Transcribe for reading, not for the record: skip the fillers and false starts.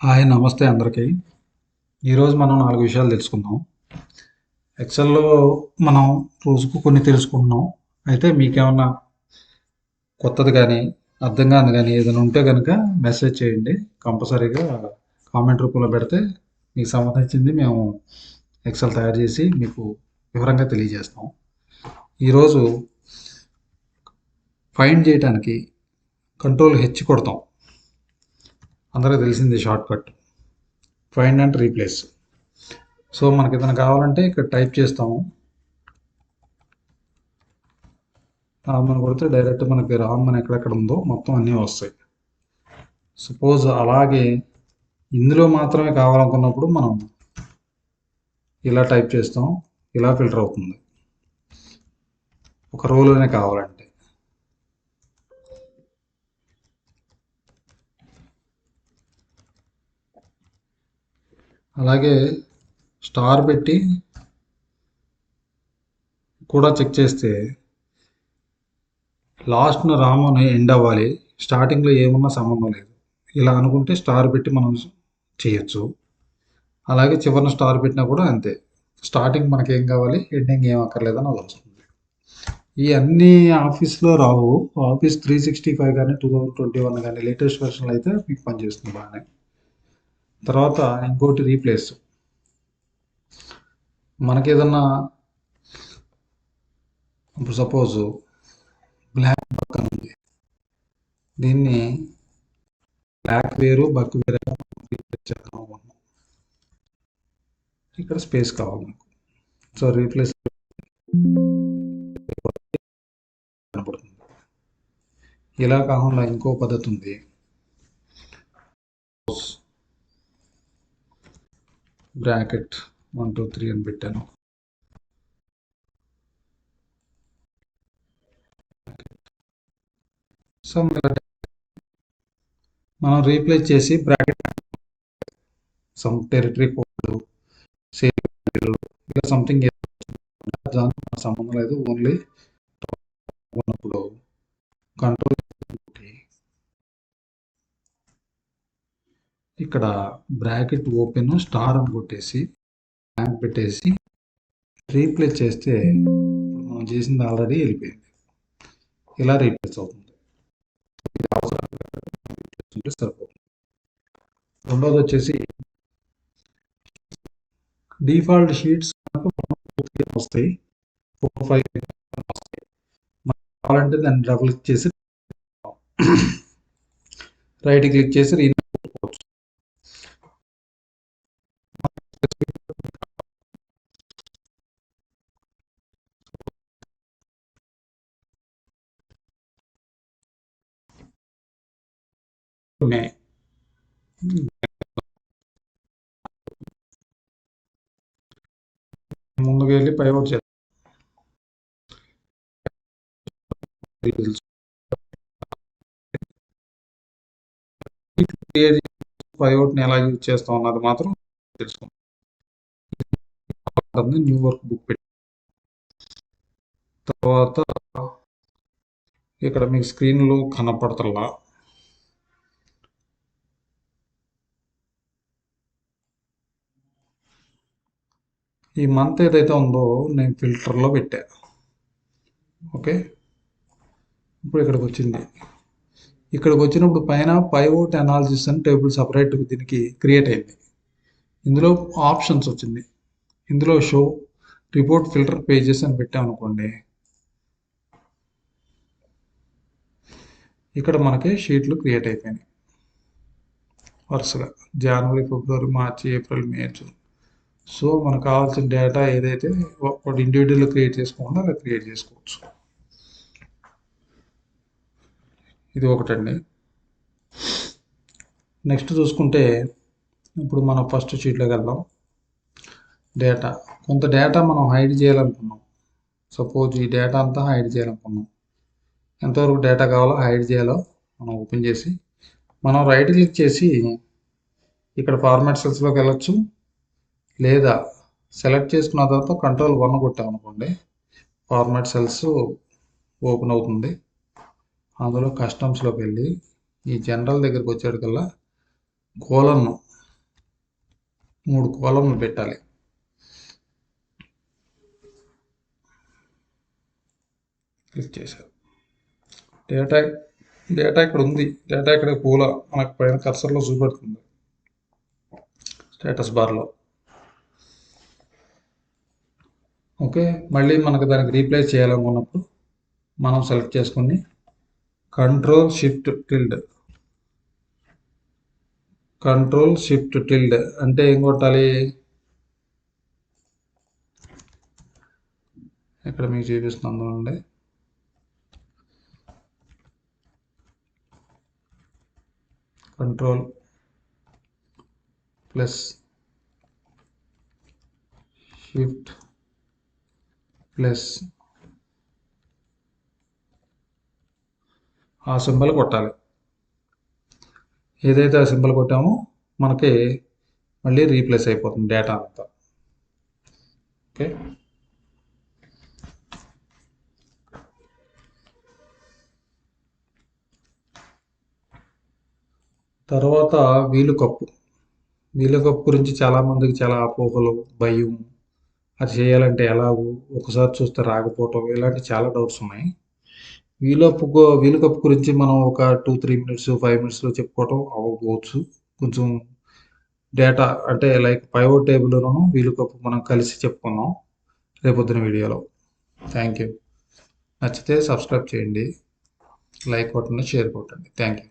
Hi నమస్తే అందరికీ. ఈరోజు మనం 4 విషయాలు తెలుసుకుందాం. ఎక్సెల్‌లో మనం రోజుకు కొన్ని తెలుసుకుంటున్నాం. అయితే మీకేమన్నా కొత్తది కానీ, అర్థం కానిది కానీ ఏదైనా ఉంటే కనుక మెసేజ్ చేయండి. కంపల్సరీగా కామెంట్ రూపంలో పెడితే మీకు సంబంధించింది మేము ఎక్సెల్ తయారు చేసి మీకు వివరంగా తెలియజేస్తాం. ఈరోజు ఫైండ్ చేయడానికి కంట్రోల్ హెచ్ కొడతాం. అందరికీ తెలిసింది short cut. Find and replace. So మనకి ఏదైనా కావాలంటే ఇక్కడ టైప్ చేస్తాము. రామ్ అని కొడితే డైరెక్ట్ మనకి రామ్ అని ఎక్కడెక్కడ ఉందో మొత్తం అన్నీ వస్తాయి. సపోజ్ అలాగే ఇందులో మాత్రమే కావాలనుకున్నప్పుడు మనం ఇలా టైప్ చేస్తాం, ఇలా ఫిల్టర్ అవుతుంది. ఒక రోలోనే కావాలంటే. అలాగే స్టార్ పెట్టి కూడా చెక్ చేస్తే లాస్ట్న రామ్ అని ఎండ్ అవ్వాలి, స్టార్టింగ్లో ఏమున్నా సంబంధం లేదు. ఇలా అనుకుంటే స్టార్ పెట్టి మనం చేయొచ్చు. అలాగే చివరిన స్టార్ పెట్టినా కూడా అంతే. స్టార్టింగ్ మనకి ఏం కావాలి, ఎండింగ్ ఏం అక్కర్లేదని అది వస్తుంది. ఈ అన్ని ఆఫీస్లో రావు. ఆఫీస్ 365 కానీ 2021 కానీ లేటెస్ట్ వెర్షన్లో అయితే మీకు పనిచేస్తుంది బాగానే. తర్వాత ఇంకోటి రీప్లేస్. మనకి ఏదన్నా ఇప్పుడు సపోజ్ బ్లాక్ బక్ అని ఉంది, దీన్ని బ్లాక్ వేరు బక్ వేరే రీప్లేస్ చేద్దాం అనుకుంటున్నాం. ఇక్కడ స్పేస్ కావాలి నాకు. సో రీప్లేస్ కనపడుతుంది. ఇలా కాకుండా ఇంకో పద్ధతి ఉంది. బ్రాకెట్ 1 2 3 అని పెట్టాను. సో మనం రీప్లేస్ చేసి bracket some territory code save ఇలా సంథింగ్ దానికి సంబంధం లేదు. ఓన్లీ ఉన్నప్పుడు కంట్రోల్ ఇక్కడ బ్రాకెట్ ఓపెన్ స్టార్ అని కొట్టేసి బ్యాంక్ పెట్టేసి రీప్లేస్ చేస్తే మనం చేసింది ఆల్రెడీ వెళ్ళిపోయింది. ఇలా రీప్లేస్ అవుతుంది. సరిపోతుంది. రెండోది వచ్చేసి డిఫాల్ట్ షీట్స్ వస్తాయి, 4 5 వస్తాయి. కావాలంటే దాన్ని డబుల్ క్లిక్ చేసి రైట్ క్లిక్ చేసి రీనేమ్. ముందుకు వెళ్ళి పైవౌట్ చేద్దాం. పైవౌట్ని ఎలా యూజ్ చేస్తాం అన్నది మాత్రం తెలుసుకుందాం. న్యూ వర్క్ బుక్ పెట్టి తర్వాత ఇక్కడ మీకు స్క్రీన్లో కనపడతల్లా ఈ మంత్ ఏదైతే ఉందో నేను ఫిల్టర్లో పెట్టా. ఓకే, ఇప్పుడు ఇక్కడికి వచ్చింది. ఇక్కడికి వచ్చినప్పుడు పైన పైవోట్ అనాలిసిస్ అని టేబుల్ సపరేట్ దీనికి క్రియేట్ అయింది. ఇందులో ఆప్షన్స్ వచ్చింది. ఇందులో షో రిపోర్ట్ ఫిల్టర్ పేజెస్ అని పెట్టామనుకోండి, ఇక్కడ మనకి షీట్లు క్రియేట్ అయిపోయినాయి వరుసగా జనవరి ఫిబ్రవరి మార్చి ఏప్రిల్ మే జూన్. సో మనకు కావాల్సిన డేటా ఏదైతే ఒక ఇండివిజువల్ క్రియేట్ చేసుకోకుండా అలా క్రియేట్ చేసుకోవచ్చు. ఇది ఒకటండి. నెక్స్ట్ చూసుకుంటే ఇప్పుడు మనం ఫస్ట్ షీట్లోకి వెళ్దాం. డేటా, కొంత డేటా మనం హైడ్ చేయాలనుకున్నాం. సపోజ్ ఈ డేటా అంతా హైడ్ చేయాలనుకున్నాం. ఎంతవరకు డేటా కావాలో హైడ్ చేయాలో మనం ఓపెన్ చేసి మనం రైట్ క్లిక్ చేసి ఇక్కడ ఫార్మాట్ సెల్స్లోకి వెళ్ళొచ్చు, లేదా సెలెక్ట్ చేసుకున్న తర్వాత కంట్రోల్ 1 కొట్టామనుకోండి ఫార్మాట్ సెల్స్ ఓపెన్ అవుతుంది. అందులో కస్టమ్స్లోకి వెళ్ళి ఈ జనరల్ దగ్గరికి వచ్చేటికల్లా కోలన్ 3 కాలమ్లు పెట్టాలి. క్లిక్ చేశారు. డేటా డేటా ఇక్కడ ఉంది. డేటా ఇక్కడ పూల మనకు పైన కర్సర్లో చూపెడుతుంది స్టేటస్ బార్లో. ఓకే, మళ్ళీ మనకు దానికి రీప్లేస్ చేయాలనుకున్నప్పుడు మనం సెలెక్ట్ చేసుకుని కంట్రోల్ షిఫ్ట్ టిల్డ్ అంటే ఏం కొట్టాలి? ఇక్కడ మీకు చూపిస్తున్నాను అండి. కంట్రోల్ ప్లస్ షిఫ్ట్ ప్లస్ ఆ సింబల్ కొట్టాలి. ఏదైతే ఆ సింబల్ కొట్టామో మనకి మళ్ళీ రీప్లేస్ అయిపోతుంది డేటా అంతా. ఓకే, తర్వాత వీలుకప్పు గురించి చాలామందికి చాలా అపోహలు, భయం. అది చేయాలంటే ఎలాగో, ఒకసారి చూస్తే రాకపోవటం, ఇలాంటి చాలా డౌట్స్ ఉన్నాయి. వీలుకప్పు గురించి మనం ఒక 2-3 మినిట్స్ 5 మినిట్స్లో చెప్పుకోవటం అవ్వకపోవచ్చు. కొంచెం డేటా అంటే లైక్ పైవట్ టేబుల్లోనూ వీలుకప్పు మనం కలిసి చెప్పుకున్నాం రేపొద్దున వీడియోలో. Thank you. నచ్చితే సబ్స్క్రైబ్ చేయండి, లైక్ కొట్టండి, షేర్ కొట్టండి. Thank you.